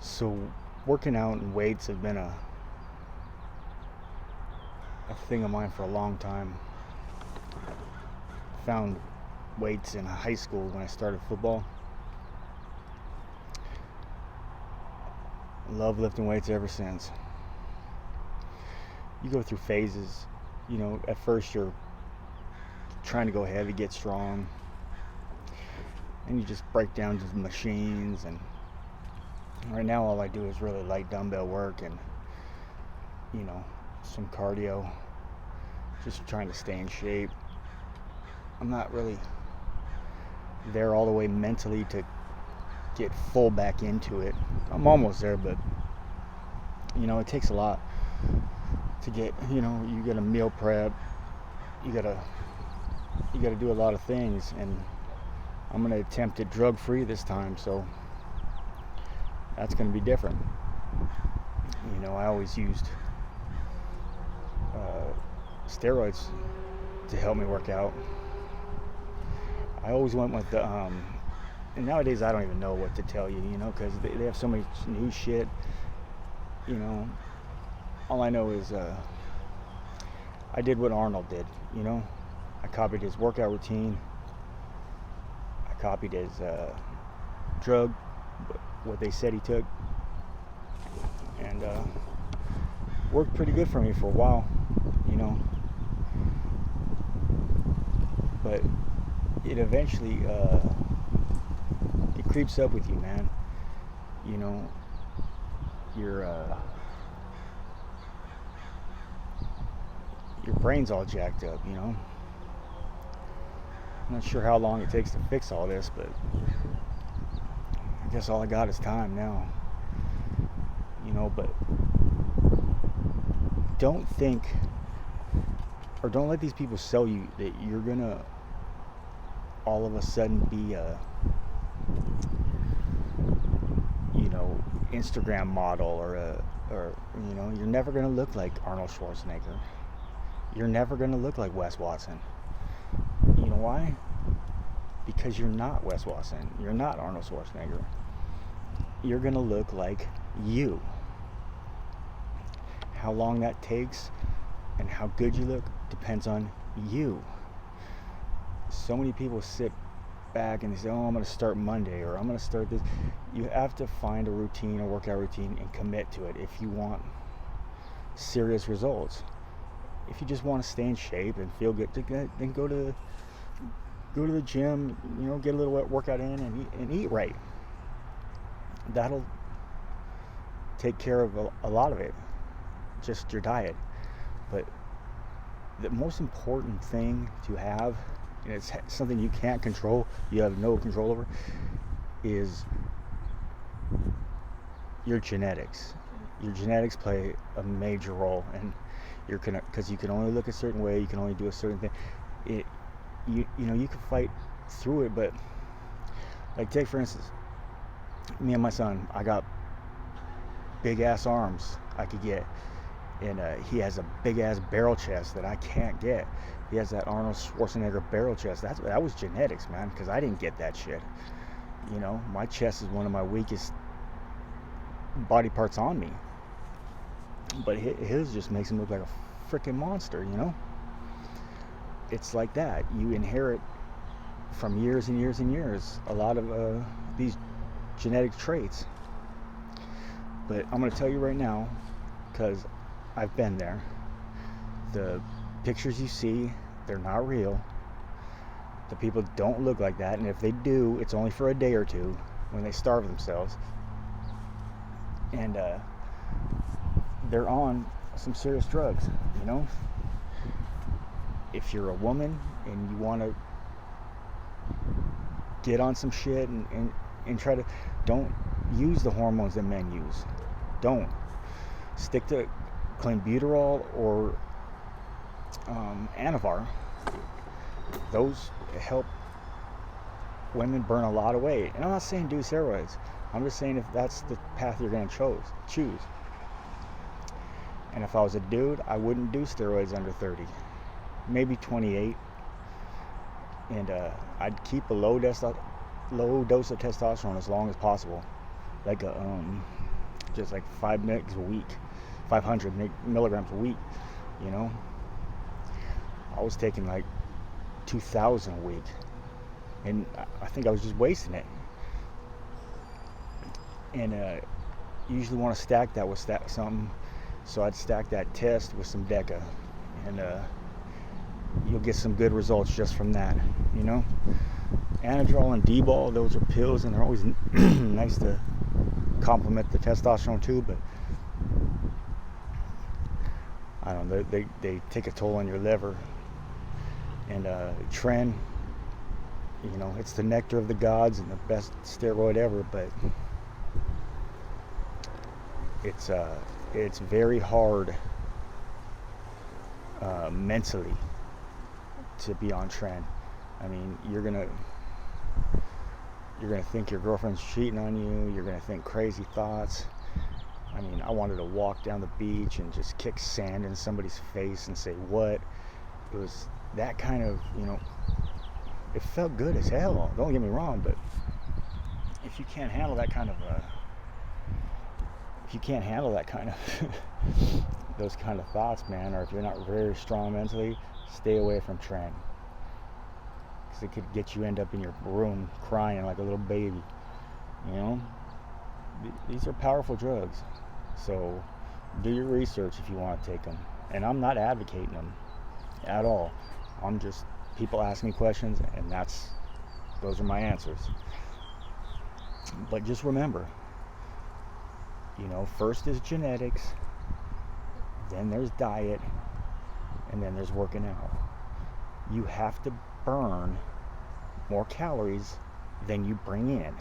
So, working out and weights have been a thing of mine for a long time. Found weights in high school when I started football. Love lifting weights ever since. You go through phases. At first you're trying to go heavy, get strong, and you just break down to the machines. And right now, all I do is really light dumbbell work and some cardio, just trying to stay in shape. I'm not really there all the way mentally to get full back into it. I'm almost there, but it takes a lot to get. You got to meal prep, you gotta do a lot of things, and I'm gonna attempt it drug free this time, so that's gonna be different. I always used steroids to help me work out. I always went with the and nowadays I don't even know what to tell you, because they have so much new shit. All I know is I did what Arnold did. I copied his workout routine. I copied his drug, what they said he took, and worked pretty good for me for a while. But it eventually it creeps up with you, man. Your your brain's all jacked up. I'm not sure how long it takes to fix all this, but I guess all I got is time now. But don't think, or don't let these people sell you that you're gonna all of a sudden be a Instagram model, or you're never gonna look like Arnold Schwarzenegger. You're never gonna look like Wes Watson. You know why? Because you're not Wes Watson. You're not Arnold Schwarzenegger. You're gonna look like you. How long that takes and how good you look depends on you. So many people sit back and they say, "Oh, I'm going to start Monday," or "I'm going to start this." You have to find a routine, a workout routine, and commit to it if you want serious results. If you just want to stay in shape and feel good, then go to the gym. Get a little workout in and eat right. That'll take care of a lot of it. Just your diet. But the most important thing to have, and it's something you can't control, you have no control over, is your genetics. Your genetics play a major role, and because you can only look a certain way, you can only do a certain thing. You can fight through it, but like, take for instance, me and my son. I got big ass arms I could get, and he has a big ass barrel chest that I can't get. He has that Arnold Schwarzenegger barrel chest. That was genetics, man, because I didn't get that shit. My chest is one of my weakest body parts on me, but his just makes him look like a freaking monster. It's like that. You inherit from years and years and years a lot of these genetic traits. But I'm going to tell you right now, because I've been there. The pictures you see, they're not real. The people don't look like that, and if they do, it's only for a day or two when they starve themselves. And they're on some serious drugs. If you're a woman and you want to get on some shit and try to, don't use the hormones that men use. Don't. Stick to clenbuterol or Anavar. Those help women burn a lot of weight. And I'm not saying do steroids. I'm just saying if that's the path you're going to choose. And if I was a dude, I wouldn't do steroids under 30. Maybe 28. And I'd keep a low dose of testosterone as long as possible. Like a just like 5 mgs a week, 500 milligrams a week. You know, I was taking like 2,000 a week, and I think I was just wasting it. And usually want to stack that with something, so I'd stack that test with some Deca, and you'll get some good results just from that. You know, Anadrol and D-bol, those are pills, and they're always nice to complement the testosterone too, but I don't know, they take a toll on your liver. And Tren, you know, it's the nectar of the gods and the best steroid ever, but it's very hard mentally to be on Tren. I mean, you're gonna think your girlfriend's cheating on you. You're gonna think crazy thoughts. I mean, I wanted to walk down the beach and just kick sand in somebody's face and say, what? It was that kind of, you know, it felt good as hell. Don't get me wrong, but if you can't handle that kind of, those kind of thoughts, man, or if you're not very strong mentally, stay away from Tren. Because it could get you end up in your room crying like a little baby. You know, these are powerful drugs. So do your research if you want to take them. And I'm not advocating them at all. I'm just, people ask me questions, and those are my answers. But just remember, you know, first is genetics, then there's diet, and then there's working out. You have to burn more calories than you bring in.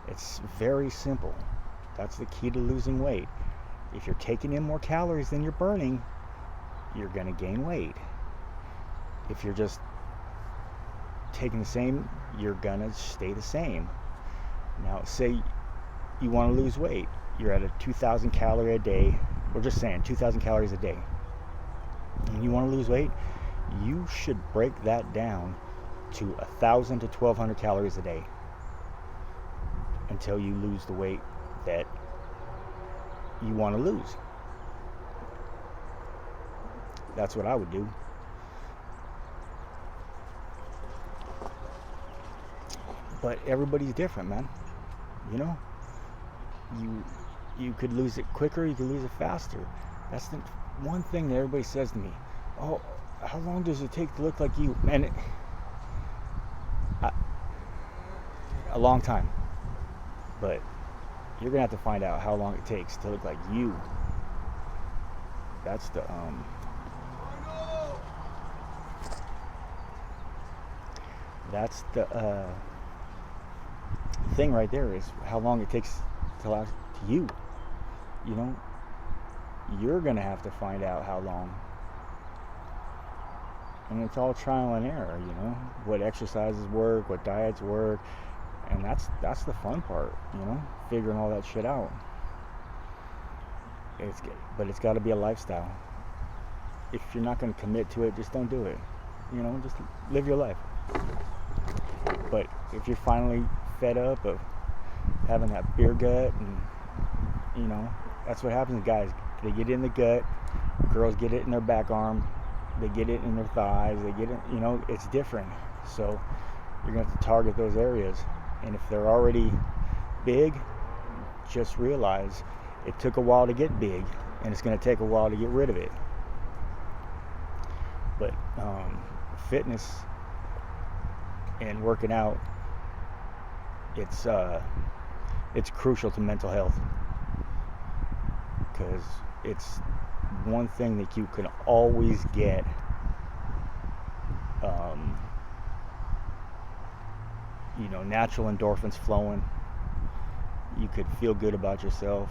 It's very simple. That's the key to losing weight. If you're taking in more calories than you're burning, you're going to gain weight. If you're just taking the same, you're going to stay the same. Now, say you want to lose weight. You're at a 2,000 calorie a day. We're just saying 2,000 calories a day. And you want to lose weight, you should break that down to 1,000 to 1,200 calories a day until you lose the weight that you want to lose. That's what I would do. But everybody's different, man. You know, you could lose it quicker, you could lose it faster. That's the one thing that everybody says to me. Oh, how long does it take to look like you? And a long time. But you're gonna have to find out how long it takes to look like you. That's the thing right there, is how long it takes to last to you. You know, you're gonna have to find out how long. And it's all trial and error, you know, what exercises work, what diets work. And that's the fun part, you know, figuring all that shit out. But it's got to be a lifestyle. If you're not going to commit to it, just don't do it. You know, just live your life. But if you're finally fed up of having that beer gut, and you know, that's what happens, guys. They get it in the gut. Girls get it in their back arm. They get it in their thighs. They get it, you know, it's different. So you're going to have to target those areas. And if they're already big, just realize it took a while to get big, and it's going to take a while to get rid of it. But fitness and working out, it's crucial to mental health, because it's one thing that you can always get you know, natural endorphins flowing. You could feel good about yourself,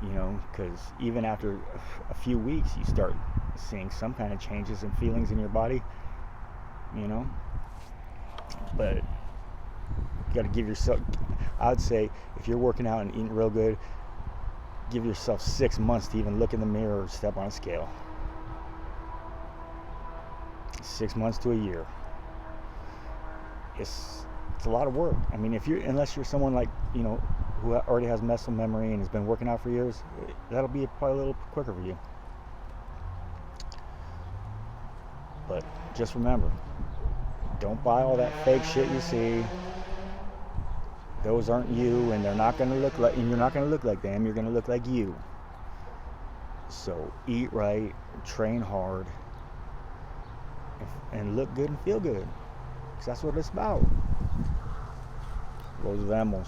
you know, because even after a few weeks, you start seeing some kind of changes and feelings in your body, you know. But you got to give yourself, I would say, if you're working out and eating real good, give yourself 6 months to even look in the mirror or step on a scale. 6 months to a year. It's a lot of work. I mean, unless you're someone like, you know, who already has muscle memory and has been working out for years, that'll be probably a little quicker for you. But just remember, don't buy all that fake shit you see. Those aren't you, and they're not going to look like, and you're not going to look like them. You're going to look like you. So eat right, train hard, and look good and feel good, because that's what it's about. Los vemos.